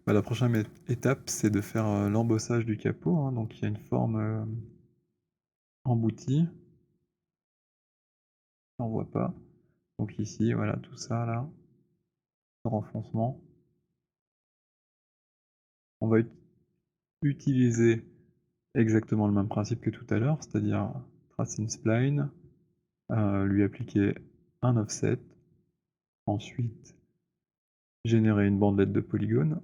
Bah, la prochaine étape, c'est de faire, l'embossage du capot, hein, donc il y a une forme, emboutie, on voit pas. Donc ici, voilà, tout ça là, ce renfoncement. On va utiliser exactement le même principe que tout à l'heure, c'est-à-dire tracer une spline, lui appliquer un offset, ensuite générer une bandelette de polygones,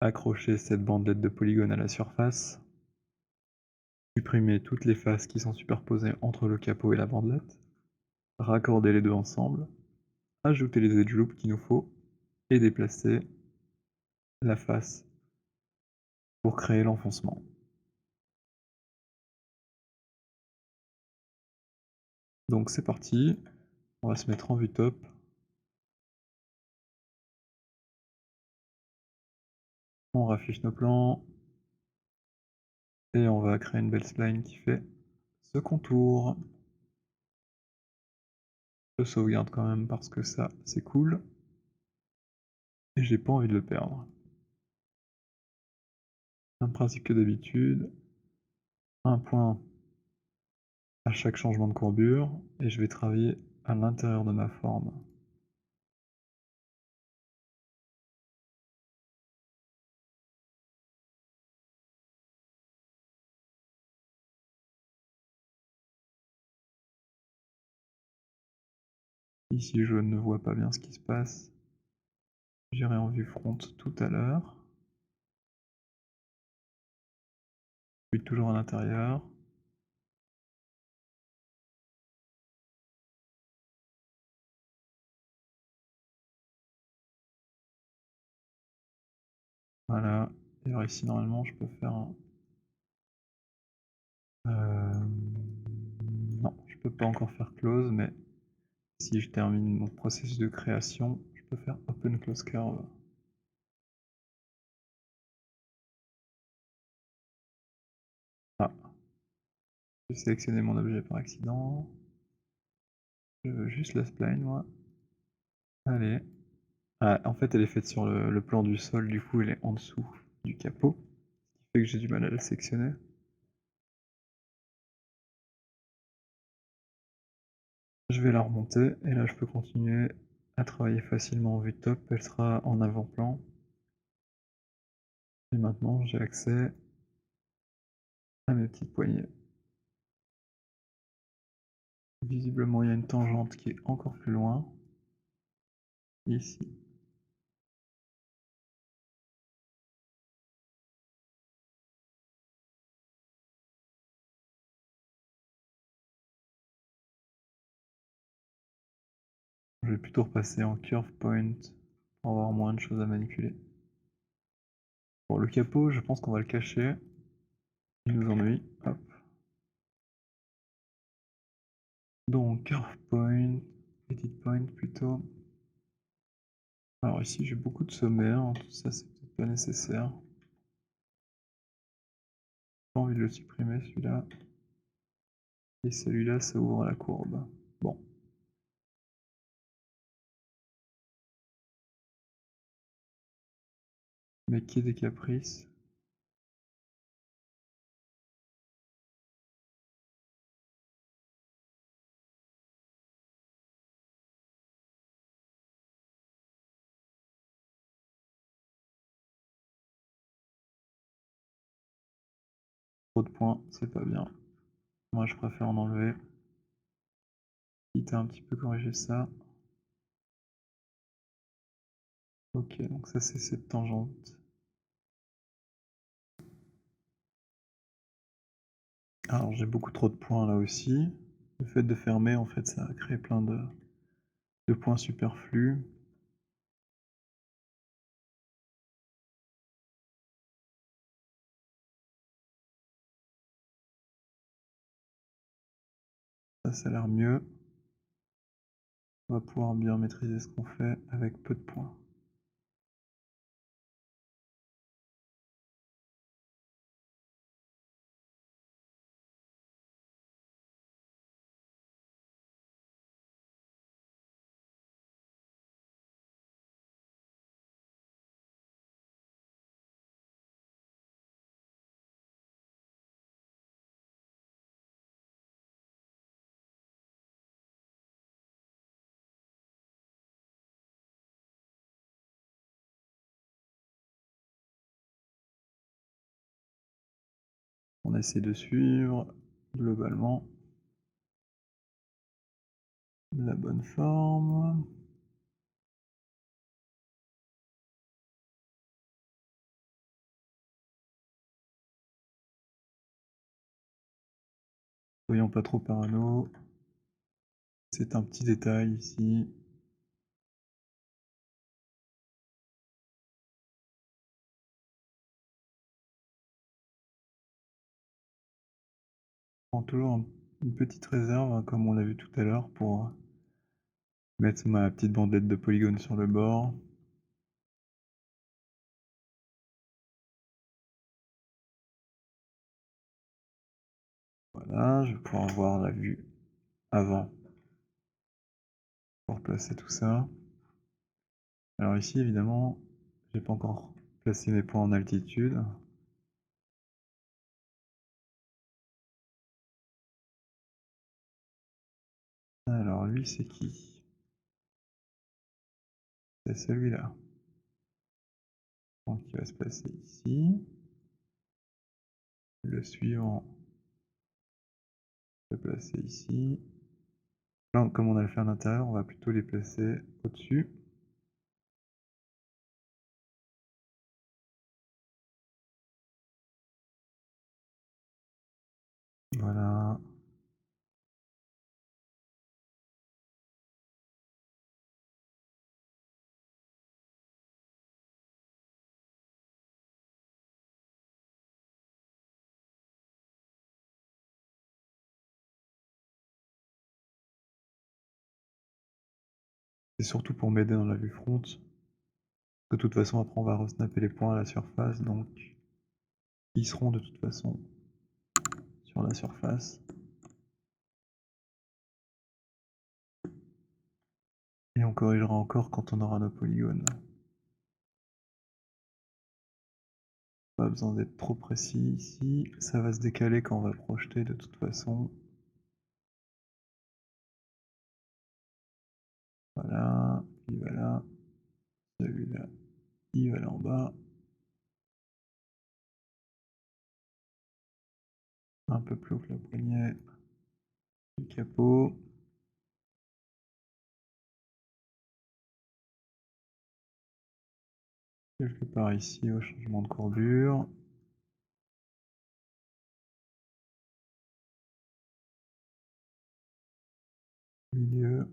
accrocher cette bandelette de polygones à la surface, supprimer toutes les faces qui sont superposées entre le capot et la bandelette, raccorder les deux ensemble, ajouter les edge loops qu'il nous faut et déplacer la face pour créer l'enfoncement. Donc c'est parti, on va se mettre en vue top. On raffiche nos plans et on va créer une belle spline qui fait ce contour. Je sauvegarde quand même parce que ça, c'est cool et j'ai pas envie de le perdre. Même principe que d'habitude, un point à chaque changement de courbure et je vais travailler à l'intérieur de ma forme. Ici, je ne vois pas bien ce qui se passe. J'irai en vue front tout à l'heure. Puis toujours à l'intérieur. Voilà. Et alors ici, normalement, je peux faire un... Non, je peux pas encore faire close, mais si je termine mon processus de création, je peux faire open close curve. Ah, j'ai sélectionné mon objet par accident. Je veux juste la spline, moi. Allez. Ah, en fait, elle est faite sur le plan du sol, du coup, elle est en dessous du capot. Ce qui fait que j'ai du mal à la sectionner. Je vais la remonter, et là, je peux continuer à travailler facilement en vue top. Elle sera en avant-plan. Et maintenant, j'ai accès à mes petites poignées. Visiblement, il y a une tangente qui est encore plus loin. Ici. Je vais plutôt repasser en curve point pour avoir moins de choses à manipuler. Bon, le capot, je pense qu'on va le cacher. Il nous ennuie. Hop. Donc, curve point, edit point plutôt. Alors ici, j'ai beaucoup de sommaires, hein, tout ça, c'est peut-être pas nécessaire. J'ai pas envie de le supprimer, celui-là. Et celui-là, ça ouvre la courbe. Bon. Mais qui est des caprices. Trop de points, c'est pas bien. Moi, je préfère en enlever. Quitte à un petit peu corriger ça. Ok, donc ça, c'est cette tangente. Alors, j'ai beaucoup trop de points là aussi. Le fait de fermer, en fait, ça a créé plein de points superflus. Ça a l'air mieux. On va pouvoir bien maîtriser ce qu'on fait avec peu de points. On essaie de suivre globalement la bonne forme. Soyons pas trop parano. C'est un petit détail ici. Prends toujours une petite réserve, hein, comme on l'a vu tout à l'heure, pour mettre ma petite bandelette de polygone sur le bord. Voilà, je vais pouvoir voir la vue avant pour placer tout ça. Alors ici, évidemment, j'ai pas encore placé mes points en altitude. Alors lui, c'est qui? C'est celui-là. Donc il va se placer ici. Le suivant se placer ici. Là, comme on a le fait à l'intérieur, on va plutôt les placer au-dessus. Voilà. C'est surtout pour m'aider dans la vue front. De toute façon, après, on va resnapper les points à la surface, donc ils seront de toute façon sur la surface. Et on corrigera encore quand on aura nos polygones. Pas besoin d'être trop précis ici. Ça va se décaler quand on va projeter de toute façon. Voilà, il va là. Celui-là, il va là en bas. Un peu plus haut que la poignée du capot. Quelque part ici au changement de courbure. Milieu.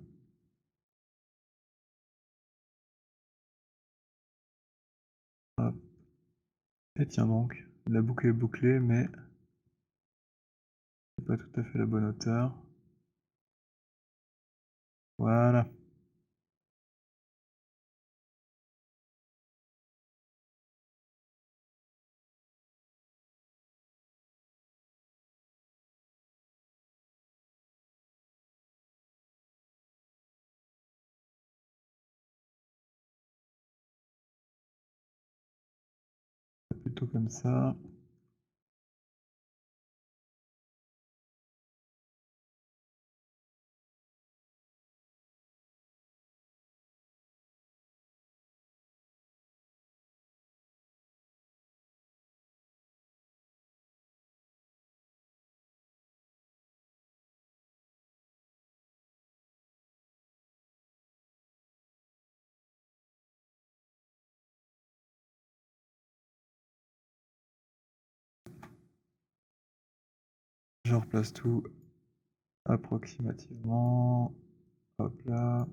Hop. Et tiens donc, la boucle est bouclée, mais c'est pas tout à fait la bonne hauteur. Voilà. Plutôt comme ça. Je replace tout approximativement. Hop là.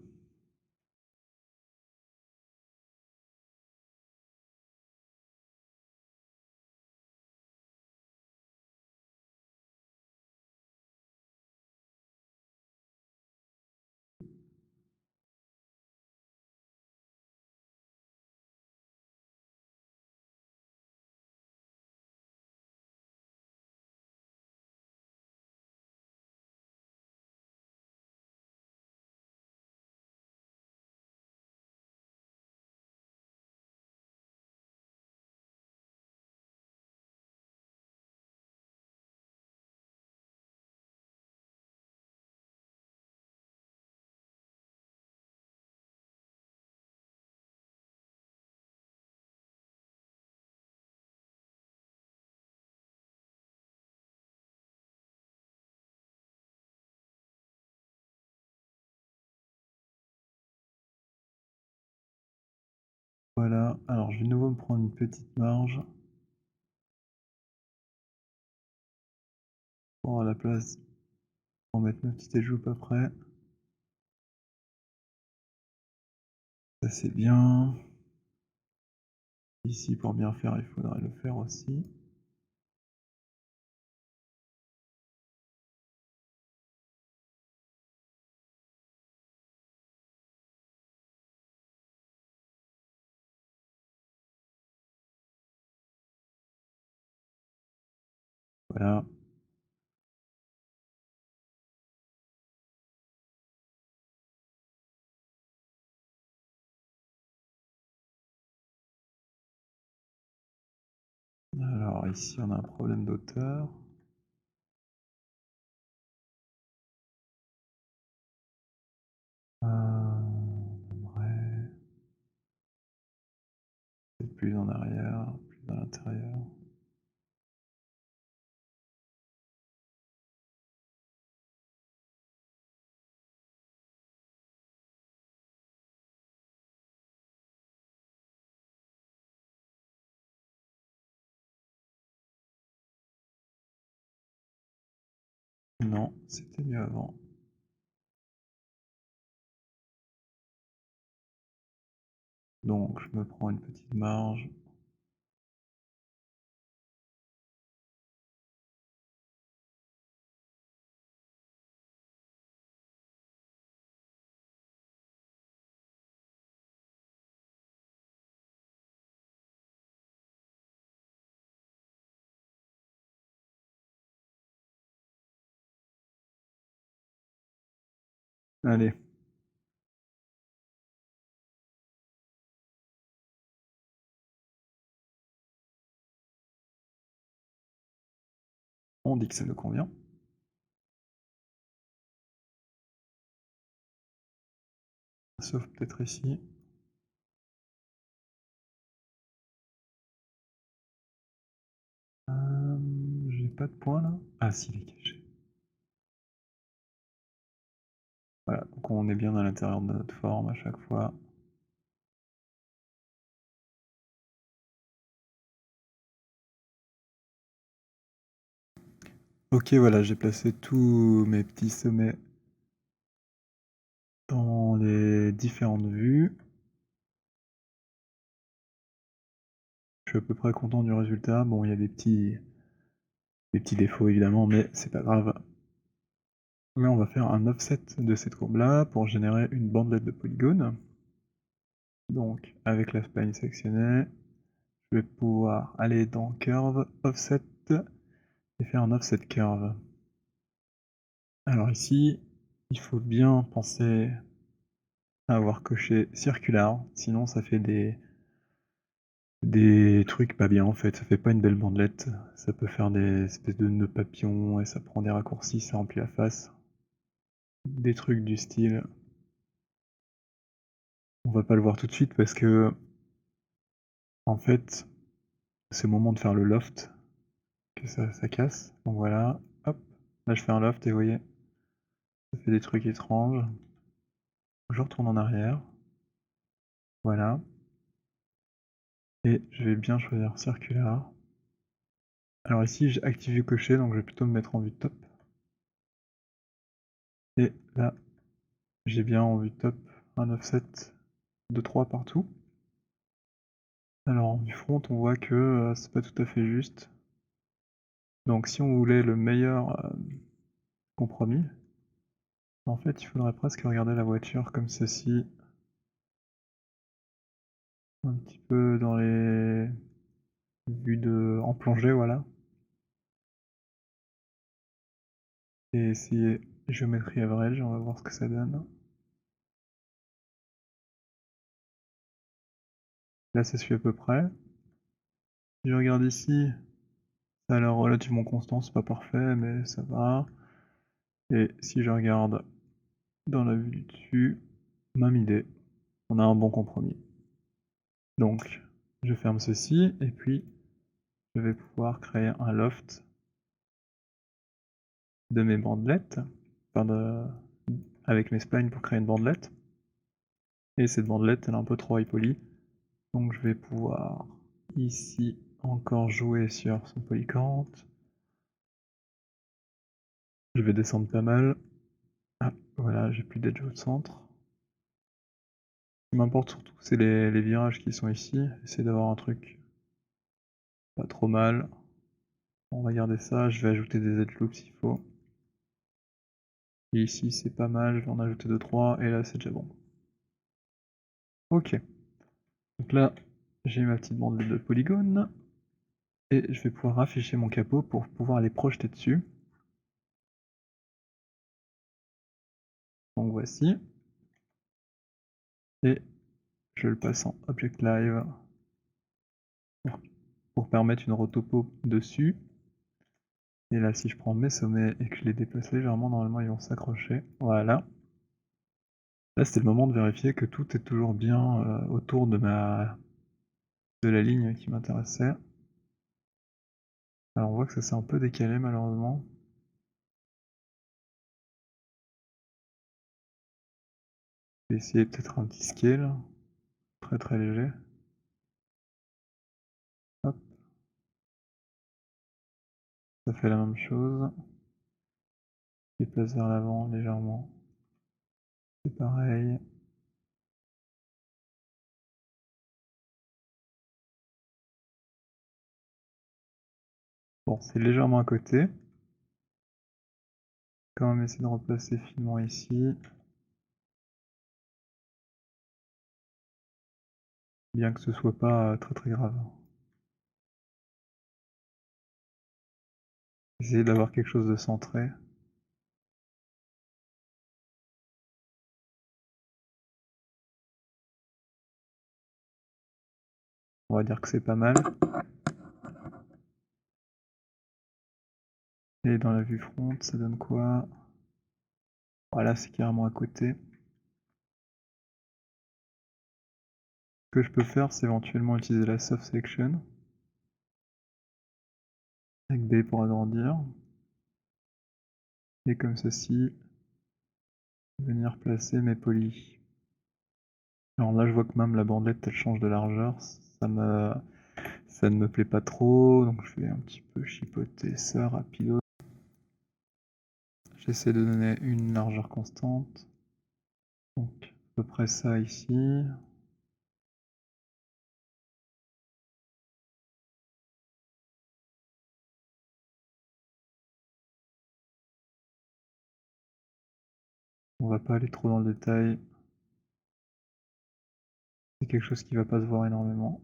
Voilà, alors je vais de nouveau me prendre une petite marge pour avoir la place pour mettre ma petite éjoupe après. Ça c'est bien. Ici pour bien faire, il faudrait le faire aussi. Voilà. Alors ici on a un problème d'auteur. On aimerait peut-être plus en arrière, plus à l'intérieur. Non, c'était mieux avant. Donc je me prends une petite marge. Allez, on dit que ça nous convient. Sauf peut-être ici. J'ai pas de point là. Ah si, il est caché. Voilà, donc on est bien à l'intérieur de notre forme à chaque fois. Ok, voilà, j'ai placé tous mes petits sommets dans les différentes vues. Je suis à peu près content du résultat. Bon, il y a des petits défauts évidemment, mais c'est pas grave. Là, on va faire un offset de cette courbe-là pour générer une bandelette de polygones. Donc, avec la spline sectionnée, je vais pouvoir aller dans Curve, Offset, et faire un Offset Curve. Alors ici, il faut bien penser à avoir coché Circular, sinon ça fait des trucs pas bien en fait, ça fait pas une belle bandelette, ça peut faire des espèces de nœuds papillons, et ça prend des raccourcis, ça remplit la face. Des trucs du style. On va pas le voir tout de suite parce que, en fait, c'est le moment de faire le loft, que ça casse. Donc voilà, hop, là je fais un loft et vous voyez, ça fait des trucs étranges. Je retourne en arrière, voilà, et je vais bien choisir Circular. Alors ici j'ai activé cocher, donc je vais plutôt me mettre en vue top. Et là, j'ai bien en vue top un offset de 3 partout. Alors en vue front, on voit que c'est pas tout à fait juste. Donc si on voulait le meilleur compromis, en fait il faudrait presque regarder la voiture comme ceci, un petit peu dans les vues en plongée, voilà. Et essayer géométrie average, on va voir ce que ça donne. Là ça suit à peu près. Si je regarde ici, ça a l'air relativement constant, c'est pas parfait mais ça va. Et si je regarde dans la vue du dessus, même idée, on a un bon compromis. Donc je ferme ceci et puis je vais pouvoir créer un loft de mes bandelettes, avec mes splines pour créer une bandelette. Et cette bandelette elle est un peu trop high poly, Donc je vais pouvoir ici encore jouer sur son polycante. Je vais descendre pas mal. Ah, voilà, j'ai plus d'edge au centre. Ce qui m'importe surtout, c'est les virages qui sont ici. Essayer d'avoir un truc pas trop mal. On va garder ça, je vais ajouter des edge loops s'il faut. Et ici c'est pas mal, je vais en ajouter 2-3 et là c'est déjà bon. Ok. Donc là, j'ai ma petite bandelette de polygones. Et je vais pouvoir afficher mon capot pour pouvoir les projeter dessus. Donc voici. Et je le passe en Object Live pour permettre une rotopo dessus. Et là, si je prends mes sommets et que je les déplace légèrement, normalement ils vont s'accrocher. Voilà. Là, c'était le moment de vérifier que tout est toujours bien autour de la ligne qui m'intéressait. Alors on voit que ça s'est un peu décalé malheureusement. Je vais essayer peut-être un petit scale, très très léger. Hop. Ça fait la même chose. Je déplace vers l'avant légèrement. C'est pareil. Bon, c'est légèrement à côté. Quand même essayer de replacer finement ici. Bien que ce soit pas très très grave. Essayer d'avoir quelque chose de centré. On va dire que c'est pas mal. Et dans la vue front, ça donne quoi? Voilà, c'est carrément à côté. Ce que je peux faire, c'est éventuellement utiliser la soft section. Avec B pour agrandir. Et comme ceci, venir placer mes polys. Alors là, je vois que même la bandelette, elle change de largeur. Ça ne me plaît pas trop, donc je vais un petit peu chipoter ça rapido. J'essaie de donner une largeur constante. Donc à peu près ça ici. On va pas aller trop dans le détail. C'est quelque chose qui va pas se voir énormément.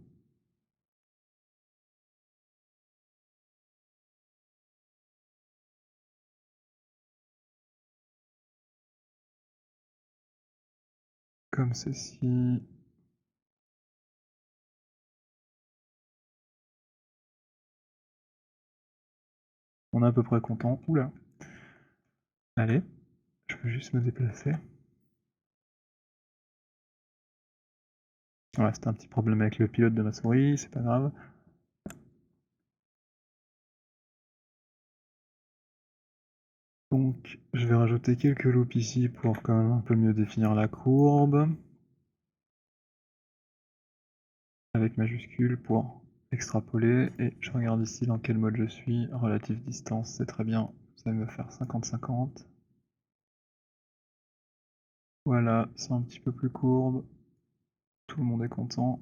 Comme ceci. On est à peu près content. Oula. Allez, je peux juste me déplacer. Ouais, c'était un petit problème avec le pilote de ma souris, c'est pas grave. Donc, je vais rajouter quelques loops ici pour quand même un peu mieux définir la courbe. Avec majuscule pour extrapoler. Et je regarde ici dans quel mode je suis. Relative distance, c'est très bien. Ça va me faire 50-50. Voilà, c'est un petit peu plus courbe. Tout le monde est content.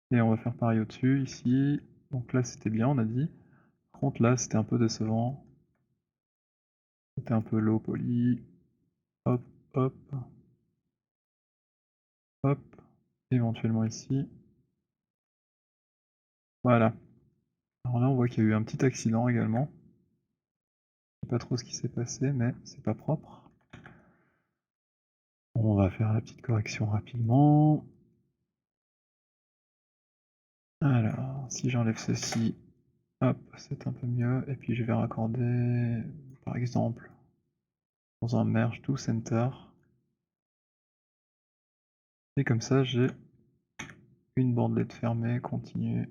Et on va faire pareil au-dessus, ici. Donc là, c'était bien, on a dit. Par contre, là, c'était un peu décevant. C'était un peu low poly. Hop, hop. Hop. Éventuellement ici. Voilà. Alors là, on voit qu'il y a eu un petit accident également. Je sais pas trop ce qui s'est passé, mais c'est pas propre. On va faire la petite correction rapidement. Alors, si j'enlève ceci, hop, c'est un peu mieux. Et puis je vais raccorder, par exemple, dans un merge to center. Et comme ça, j'ai une bandelette fermée, continue,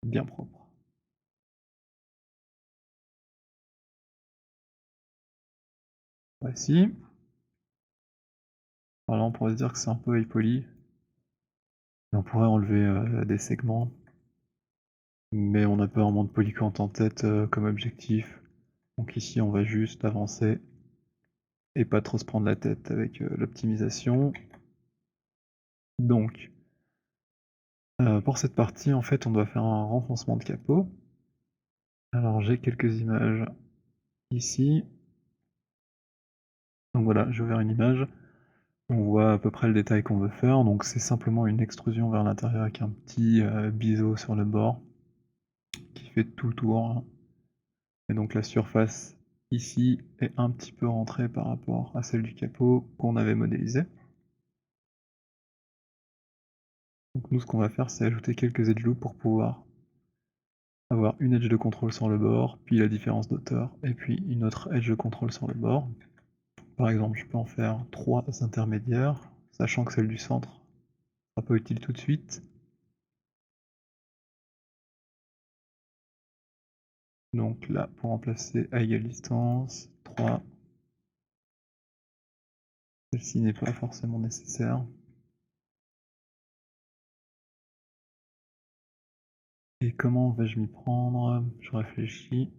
bien propre. Voici. Alors là, on pourrait se dire que c'est un peu impoli. Et on pourrait enlever des segments. Mais on n'a pas vraiment de polycante en tête comme objectif. Donc ici, on va juste avancer et pas trop se prendre la tête avec l'optimisation. Donc, pour cette partie, en fait, on doit faire un renfoncement de capot. Alors, j'ai quelques images ici. Donc voilà, j'ai ouvert une image. On voit à peu près le détail qu'on veut faire. Donc, c'est simplement une extrusion vers l'intérieur avec un petit biseau sur le bord qui fait tout le tour. Et donc, la surface ici est un petit peu rentrée par rapport à celle du capot qu'on avait modélisé. Donc nous, ce qu'on va faire, c'est ajouter quelques edge loops pour pouvoir avoir une edge de contrôle sur le bord, puis la différence d'auteur, et puis une autre edge de contrôle sur le bord. Par exemple, je peux en faire 3 intermédiaires, sachant que celle du centre sera pas utile tout de suite. Donc là, pour remplacer à égale distance, 3. Celle-ci n'est pas forcément nécessaire. Et comment vais-je m'y prendre? Je réfléchis.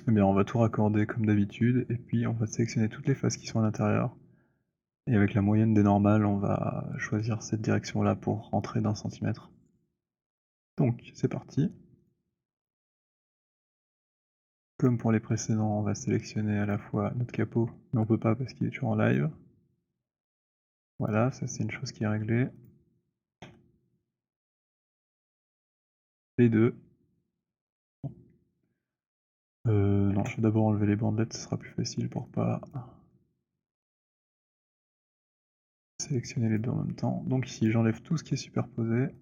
Eh bien, on va tout raccorder comme d'habitude, et puis on va sélectionner toutes les faces qui sont à l'intérieur. Et avec la moyenne des normales, on va choisir cette direction-là pour rentrer d'un centimètre. Donc, c'est parti. Comme pour les précédents, on va sélectionner à la fois notre capot, mais on peut pas parce qu'il est toujours en live. Voilà, ça c'est une chose qui est réglée. Les deux. Non, je vais d'abord enlever les bandelettes, ce sera plus facile pour pas sélectionner les deux en même temps. Donc ici, j'enlève tout ce qui est superposé.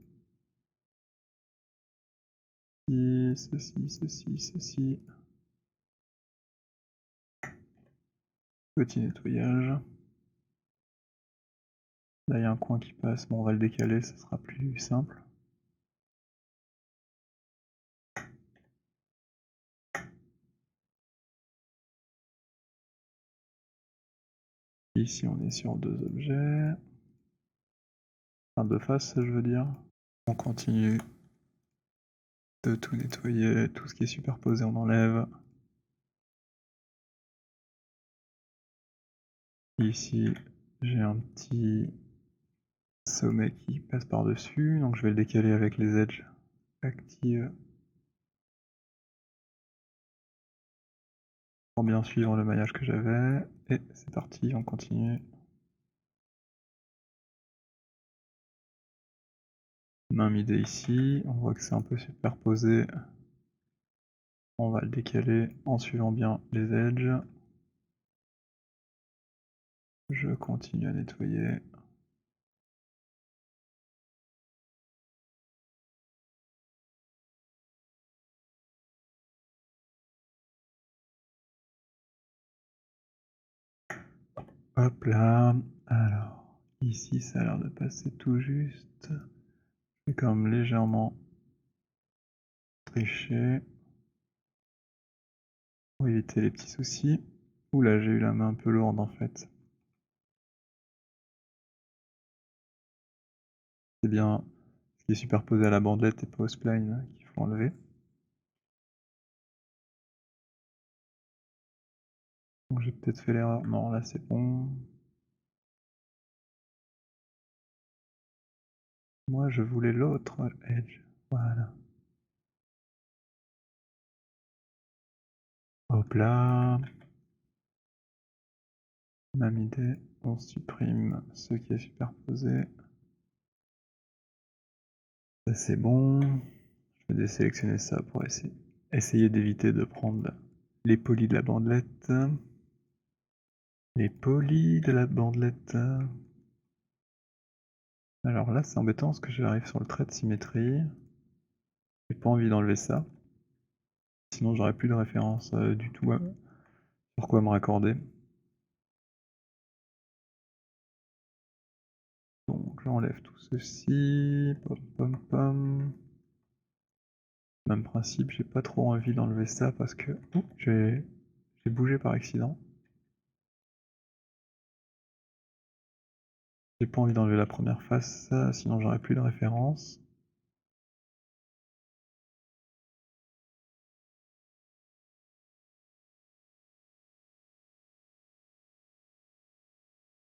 Ceci. Petit nettoyage. Là, il y a un coin qui passe, bon, on va le décaler, ça sera plus simple. Ici, on est sur deux objets. Enfin, deux faces, je veux dire. On continue de tout nettoyer, tout ce qui est superposé, on enlève. Ici, j'ai un petit sommet qui passe par-dessus, donc je vais le décaler avec les edges actives pour bien suivre le maillage que j'avais. Et c'est parti, on continue. Main midée ici, on voit que c'est un peu superposé. On va le décaler en suivant bien les edges. Je continue à nettoyer. Hop là. Alors, ici ça a l'air de passer tout juste. Je vais quand même légèrement tricher pour éviter les petits soucis. Oula, j'ai eu la main un peu lourde en fait. C'est bien ce qui est superposé à la bandelette et pas au spline qu'il faut enlever. Donc j'ai peut-être fait l'erreur. Non, là c'est bon. Moi je voulais l'autre edge. Voilà. Hop là. Même idée. On supprime ce qui est superposé. Ça c'est bon. Je vais désélectionner ça pour essayer d'éviter de prendre les polis de la bandelette. Les polis de la bandelette. Alors là, c'est embêtant parce que j'arrive sur le trait de symétrie. J'ai pas envie d'enlever ça. Sinon, j'aurais plus de référence du tout sur quoi me raccorder. Donc j'enlève tout ceci. Pom pom pom. Même principe, j'ai pas trop envie d'enlever ça parce que j'ai bougé par accident. J'ai pas envie d'enlever la première face, sinon j'aurais plus de référence.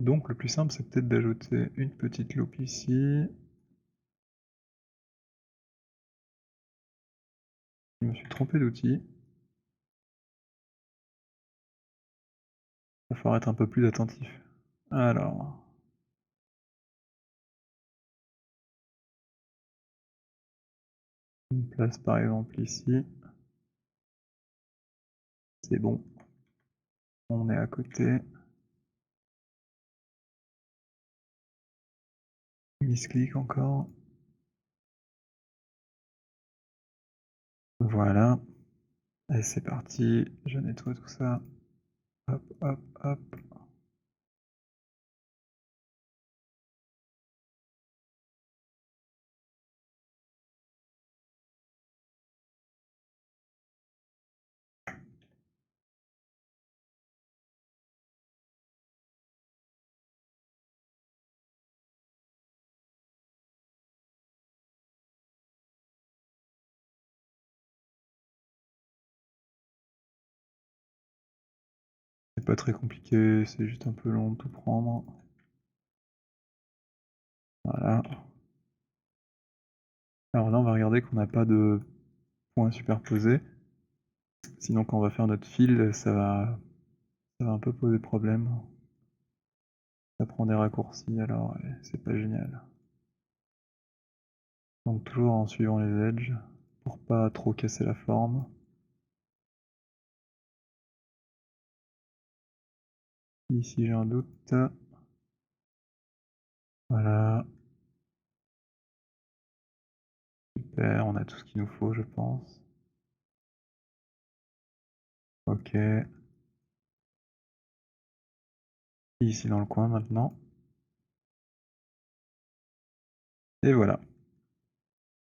Donc le plus simple, c'est peut-être d'ajouter une petite loupe ici. Je me suis trompé d'outil. Il va falloir être un peu plus attentif. Alors, une place par exemple ici. C'est bon. On est à côté. Misclick encore. Voilà. Et c'est parti. Je nettoie tout ça. Hop, hop, hop. C'est pas très compliqué, c'est juste un peu long de tout prendre. Voilà. Alors là, on va regarder qu'on n'a pas de points superposés. Sinon, quand on va faire notre fil, ça va un peu poser problème. Ça prend des raccourcis, alors c'est pas génial. Donc toujours en suivant les edges, pour pas trop casser la forme. Ici j'ai un doute. Voilà. Super, on a tout ce qu'il nous faut, je pense. Ok. Ici dans le coin maintenant. Et voilà.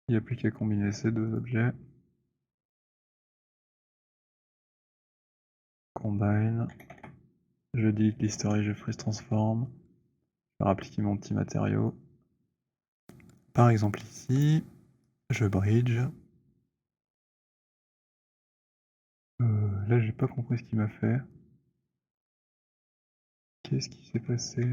Il n'y a plus qu'à combiner ces deux objets. Combine. Je delete l'history, je freeze transform. Je vais appliquer mon petit matériau. Par exemple ici, je bridge. Là j'ai pas compris ce qu'il m'a fait. Qu'est-ce qui s'est passé?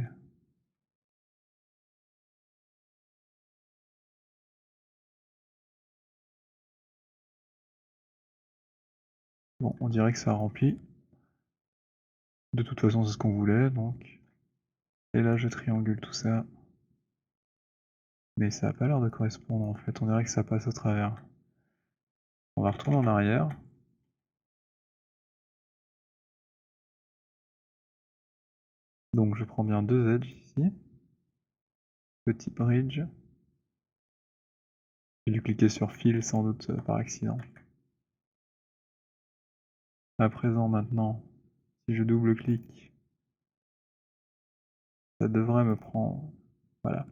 Bon, on dirait que ça a rempli. De toute façon, c'est ce qu'on voulait, donc. Et là, je triangule tout ça. Mais ça a pas l'air de correspondre, en fait. On dirait que ça passe au travers. On va retourner en arrière. Donc, je prends bien deux edges ici. Petit bridge. J'ai dû cliquer sur Fill sans doute par accident. À présent, maintenant, si je double-clique, ça devrait me prendre, voilà,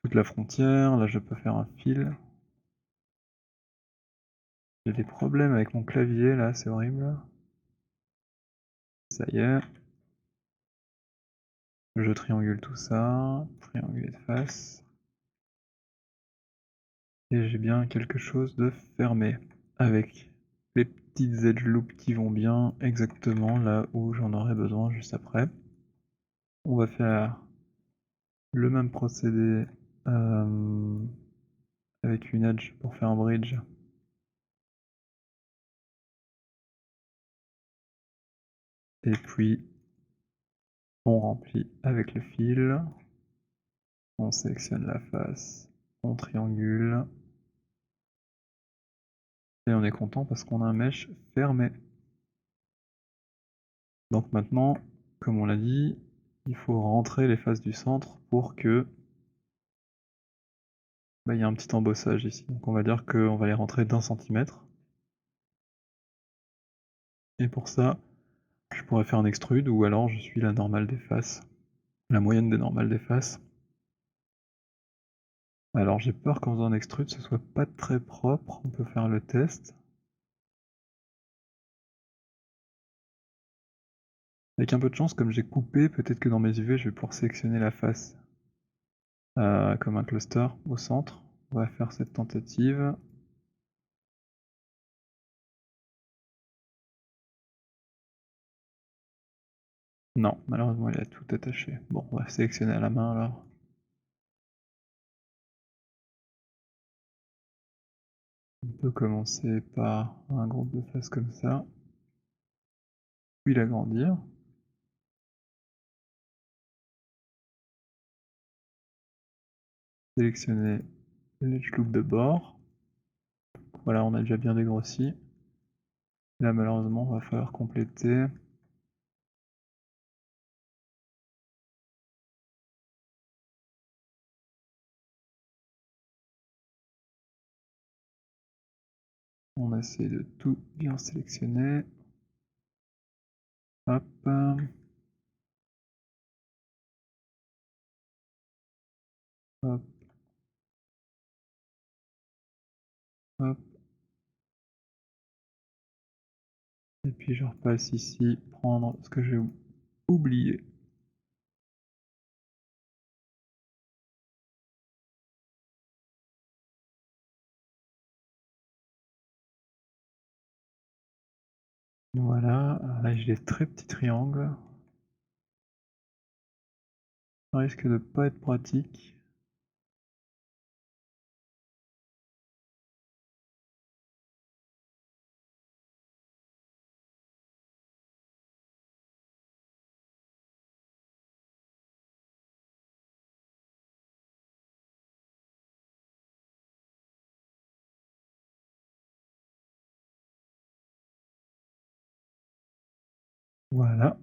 toute la frontière. Là, je peux faire un fil. J'ai des problèmes avec mon clavier, là, c'est horrible. Ça y est. Je triangule tout ça. Trianguler de face. Et j'ai bien quelque chose de fermé. Avec les petites edge loops qui vont bien exactement là où j'en aurai besoin juste après. On va faire le même procédé avec une edge pour faire un bridge. Et puis on remplit avec le fil. On sélectionne la face. On triangule. Et on est content parce qu'on a un mesh fermé. Donc maintenant, comme on l'a dit, il faut rentrer les faces du centre pour que il y a un petit embossage ici. Donc on va dire qu'on va les rentrer d'1 centimètre. Et pour ça, je pourrais faire un extrude ou alors je suis la normale des faces, la moyenne des normales des faces. Alors j'ai peur qu'en faisant un extrude ce soit pas très propre, on peut faire le test. Avec un peu de chance, comme j'ai coupé, peut-être que dans mes UV je vais pouvoir sélectionner la face comme un cluster au centre. On va faire cette tentative. Non, malheureusement il a tout attaché. Bon, on va sélectionner à la main alors. On peut commencer par un groupe de faces comme ça, puis l'agrandir. Sélectionner l'edge loop de bord. Voilà, on a déjà bien dégrossi. Là malheureusement il va falloir compléter. On essaie de tout bien sélectionner. Hop. Hop. Hop. Et puis je repasse ici, prendre ce que j'ai oublié. Voilà, là j'ai des très petits triangles. Ça risque de pas être pratique. Voilà.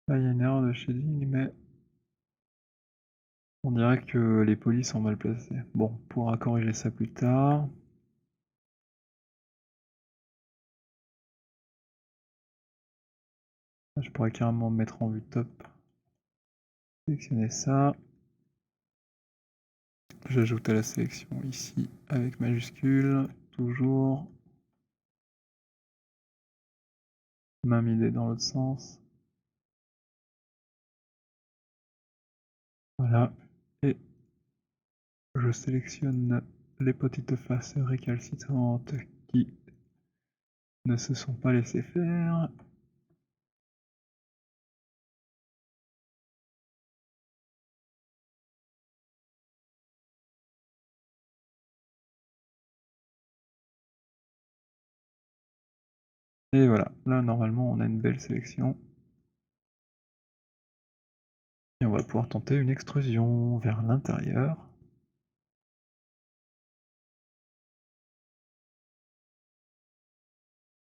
Là il y a une erreur de shading, mais on dirait que les polys sont mal placés. Bon, on pourra corriger ça plus tard. Je pourrais carrément me mettre en vue top. Sélectionner ça. J'ajoute à la sélection ici avec majuscule, toujours. Même idée dans l'autre sens. Voilà. Et je sélectionne les petites faces récalcitrantes qui ne se sont pas laissées faire. Et voilà, là normalement on a une belle sélection. Et on va pouvoir tenter une extrusion vers l'intérieur.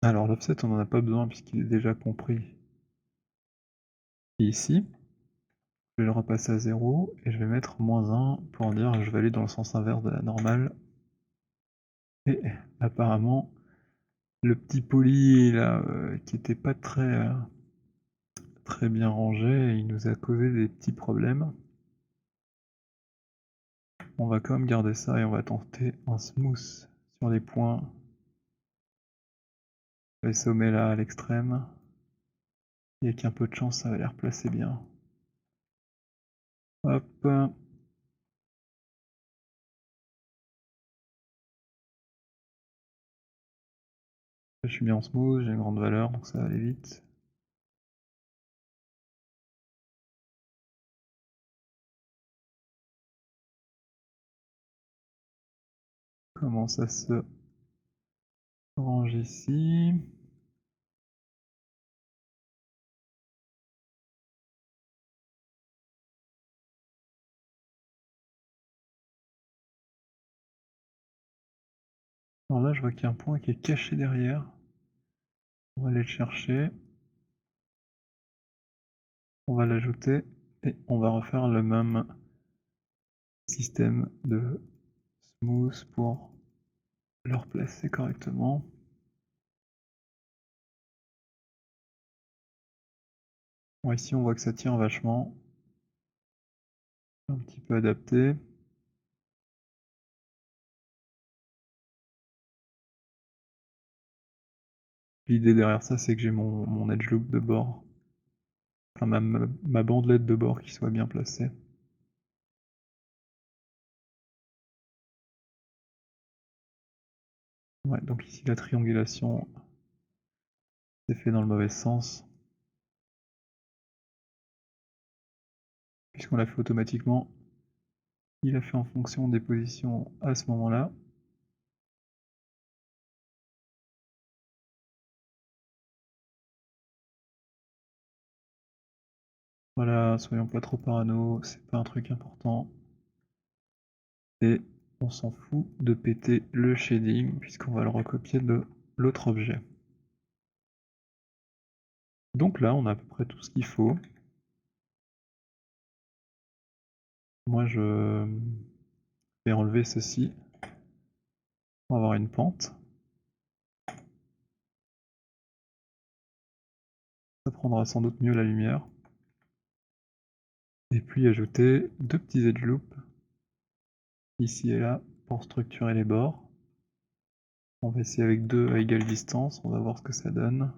Alors l'offset on n'en a pas besoin puisqu'il est déjà compris ici. Je vais le repasser à 0 et je vais mettre -1 pour dire que je vais aller dans le sens inverse de la normale. Et apparemment le petit poly là qui était pas très bien rangé, il nous a causé des petits problèmes. On va quand même garder ça et on va tenter un smooth sur les points. Les sommets là à l'extrême. Et avec un peu de chance ça va les replacer bien. Hop. Je suis bien en smooth, j'ai une grande valeur donc ça va aller vite. Comment ça se range ici. Alors là je vois qu'il y a un point qui est caché derrière. On va aller le chercher. On va l'ajouter et on va refaire le même système de smooth pour le replacer correctement. Bon, ici on voit que ça tient vachement. un petit peu adapté. L'idée derrière ça, c'est que j'ai mon edge loop de bord, enfin ma bandelette de bord qui soit bien placée. Ouais, donc ici la triangulation s'est fait dans le mauvais sens, puisqu'on l'a fait automatiquement. Il a fait en fonction des positions à ce moment-là. Voilà, soyons pas trop parano, c'est pas un truc important. Et on s'en fout de péter le shading, puisqu'on va le recopier de l'autre objet. Donc là, on a à peu près tout ce qu'il faut. Moi, je vais enlever ceci pour avoir une pente. Ça prendra sans doute mieux la lumière. Et puis ajouter deux petits edge loops ici et là pour structurer les bords. On va essayer avec deux à égale distance, on va voir ce que ça donne.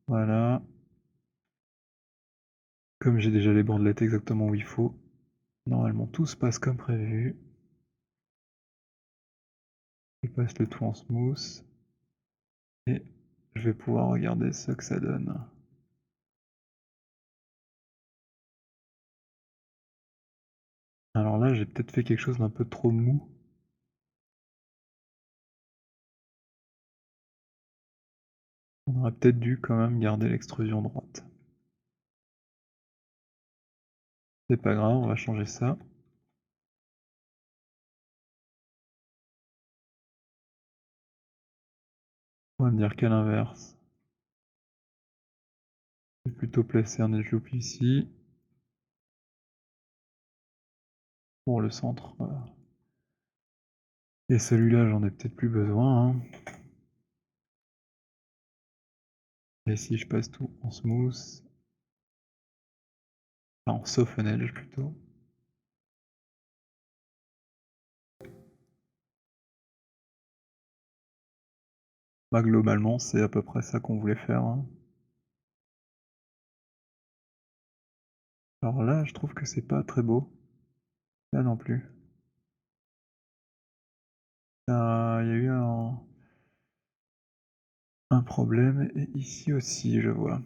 Voilà. Comme j'ai déjà les bandelettes exactement où il faut, normalement tout se passe comme prévu. Je passe le tout en smooth et je vais pouvoir regarder ce que ça donne. Alors là, j'ai peut-être fait quelque chose d'un peu trop mou. On aurait peut-être dû quand même garder l'extrusion droite. C'est pas grave, on va changer ça. On va me dire qu'à l'inverse, je vais plutôt placer un edge loop ici. Pour le centre. Et celui-là, j'en ai peut-être plus besoin, hein. Et si je passe tout en smooth, enfin en soften edge plutôt. Bah globalement, c'est à peu près ça qu'on voulait faire, hein. Alors là, je trouve que c'est pas très beau. Là non plus. Il y a eu un problème, et ici aussi, je vois.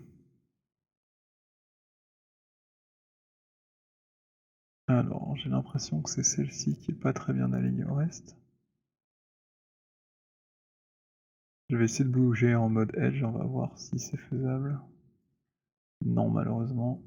Alors, j'ai l'impression que c'est celle-ci qui est pas très bien alignée au reste. Je vais essayer de bouger en mode edge, on va voir si c'est faisable. Non, malheureusement.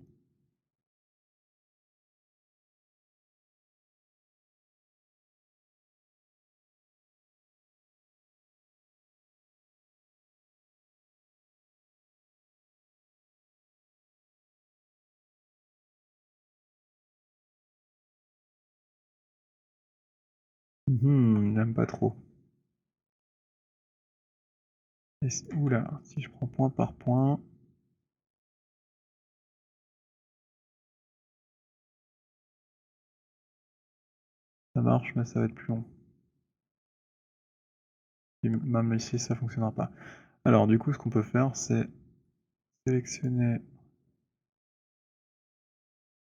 J'aime pas trop. Oula, si je prends point par point. Ça marche, mais ça va être plus long. Et même ici, ça fonctionnera pas. Alors, du coup, ce qu'on peut faire, c'est sélectionner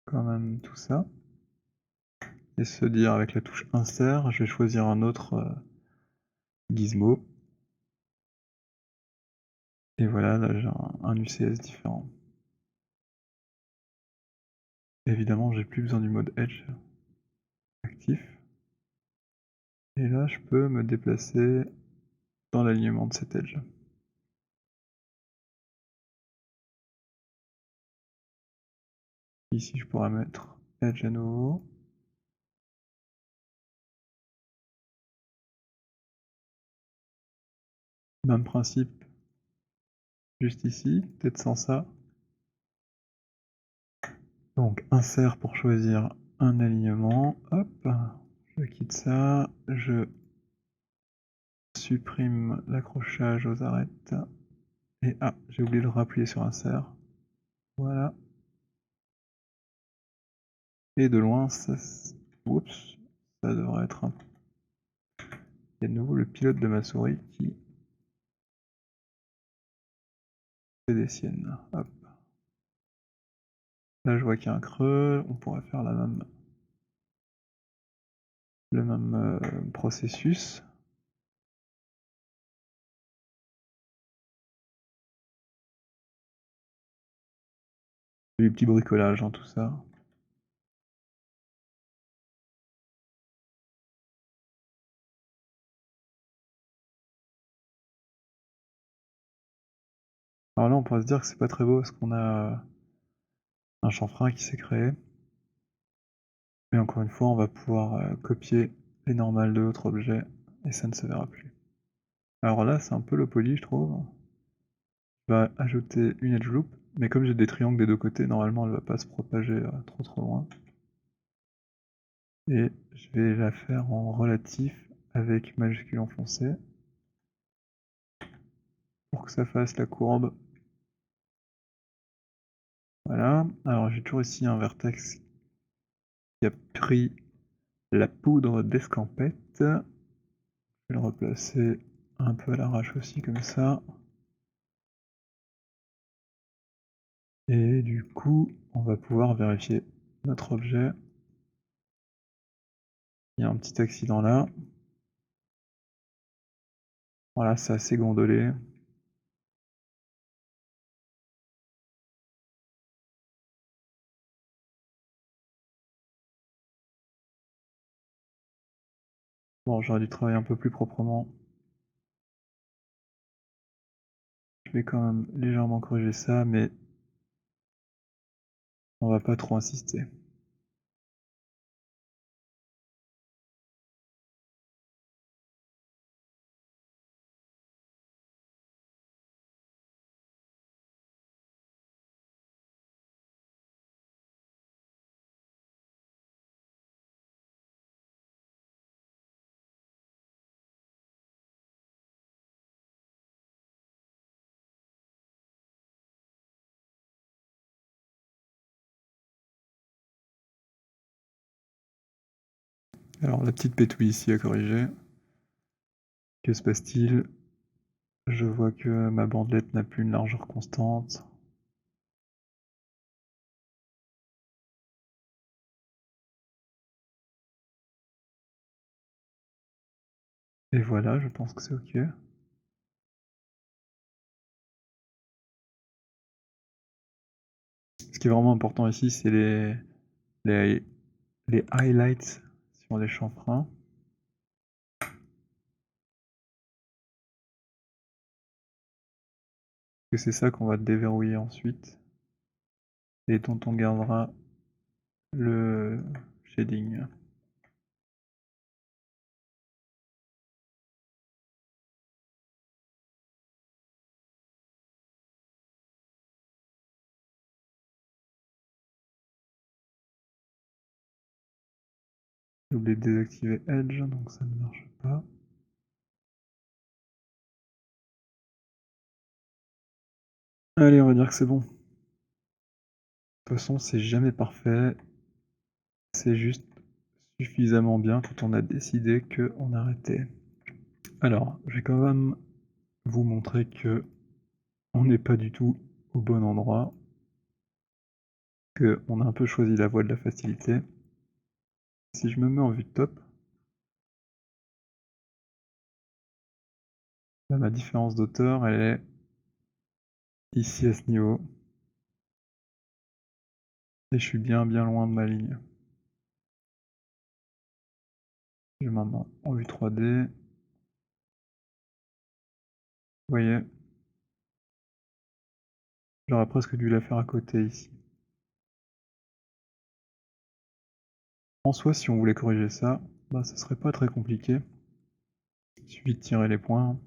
quand même tout ça. Et se dire, avec la touche insert, je vais choisir un autre gizmo. Et voilà, là j'ai un UCS différent. Évidemment, j'ai plus besoin du mode Edge actif. Et là, je peux me déplacer dans l'alignement de cet Edge. Ici, je pourrais mettre Edge à nouveau. Même principe, juste ici, peut-être sans ça. Donc, insert pour choisir un alignement. Hop, je quitte ça, je supprime l'accrochage aux arêtes. Et j'ai oublié de rappuyer sur insert. Voilà. Et de loin, ça... Oups, ça devrait être un... Il y a de nouveau le pilote de ma souris qui fait des siennes. Hop. Là, je vois qu'il y a un creux. On pourrait faire le même processus. Du petit bricolage, hein, tout ça. Alors là, on pourrait se dire que c'est pas très beau parce qu'on a un chanfrein qui s'est créé. Mais encore une fois, on va pouvoir copier les normales de l'autre objet et ça ne se verra plus. Alors là, c'est un peu le poly, je trouve. Je vais ajouter une edge loop, mais comme j'ai des triangles des deux côtés, normalement elle va pas se propager trop loin. Et je vais la faire en relatif avec majuscule enfoncé pour que ça fasse la courbe. Voilà. Alors j'ai toujours ici un vertex qui a pris la poudre d'escampette. Je vais le replacer un peu à l'arrache aussi comme ça. Et du coup, on va pouvoir vérifier notre objet. Il y a un petit accident là. Voilà, c'est assez gondolé. Bon, j'aurais dû travailler un peu plus proprement. Je vais quand même légèrement corriger ça, mais on va pas trop insister. Alors la petite pétouille ici à corriger. Que se passe-t-il? Je vois que ma bandelette n'a plus une largeur constante. Et voilà, je pense que c'est ok. Ce qui est vraiment important ici, c'est les, les highlights sur les chanfreins. Que c'est ça qu'on va déverrouiller ensuite. Et dont on gardera le shading. J'ai oublié de désactiver Edge, donc ça ne marche pas. Allez, on va dire que c'est bon. De toute façon, c'est jamais parfait. C'est juste suffisamment bien quand on a décidé qu'on arrêtait. Alors, je vais quand même vous montrer que on n'est pas du tout au bon endroit, qu'on a un peu choisi la voie de la facilité. Si je me mets en vue de top, là, ma différence d'auteur, elle est ici à ce niveau. Et je suis bien loin de ma ligne. Je vais maintenant en vue 3D. Vous voyez, j'aurais presque dû la faire à côté ici. En soi, si on voulait corriger ça, bah, ça serait pas très compliqué. Il suffit de tirer les points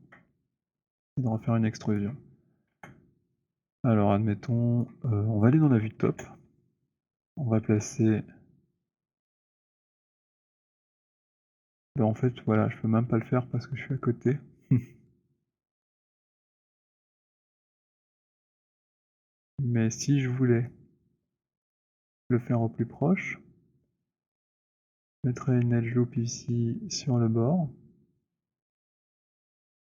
et de refaire une extrusion. Alors admettons, on va aller dans la vue de top. On va placer... Ben, en fait, voilà, je peux même pas le faire parce que je suis à côté. Mais si je voulais le faire au plus proche, Je mettrai une edge loop ici sur le bord.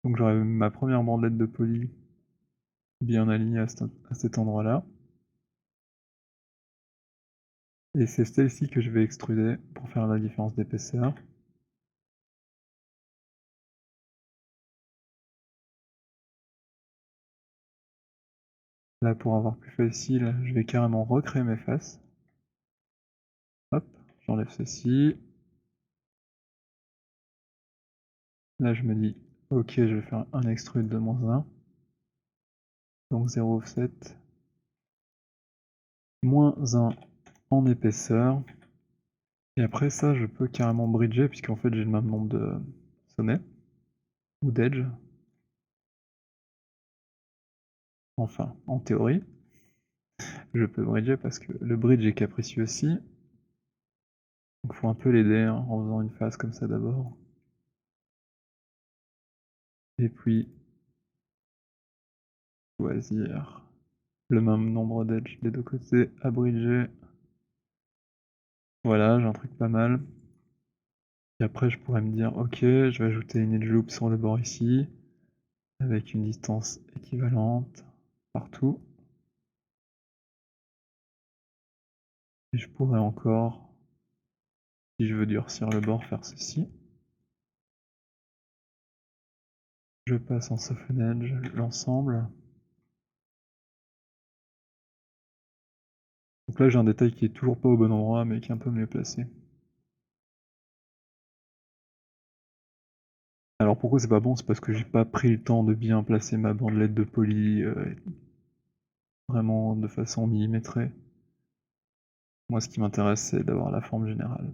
Donc j'aurai ma première bandelette de poly bien alignée à cet endroit-là. Et c'est celle-ci que je vais extruder pour faire la différence d'épaisseur. Là, pour avoir plus facile, je vais carrément recréer mes faces. Hop, j'enlève ceci. Là, je me dis, ok, je vais faire un extrude de -1. Donc 0 offset. -1 en épaisseur. Et après ça, je peux carrément bridger, puisqu'en fait, j'ai le même nombre de sommets. Ou d'edge. Enfin, en théorie. Je peux bridger parce que le bridge est capricieux aussi. Donc faut un peu l'aider hein, en faisant une phase comme ça d'abord. Et puis choisir le même nombre d'edges des deux côtés à bridger. Voilà, j'ai un truc pas mal. Et après je pourrais me dire ok, je vais ajouter une edge loop sur le bord ici, avec une distance équivalente partout. Et je pourrais encore, si je veux durcir le bord, faire ceci. Je passe en soften edge l'ensemble. Donc là j'ai un détail qui est toujours pas au bon endroit mais qui est un peu mieux placé. Alors pourquoi c'est pas bon? C'est parce que j'ai pas pris le temps de bien placer ma bandelette de poly vraiment de façon millimétrée. Moi ce qui m'intéresse c'est d'avoir la forme générale.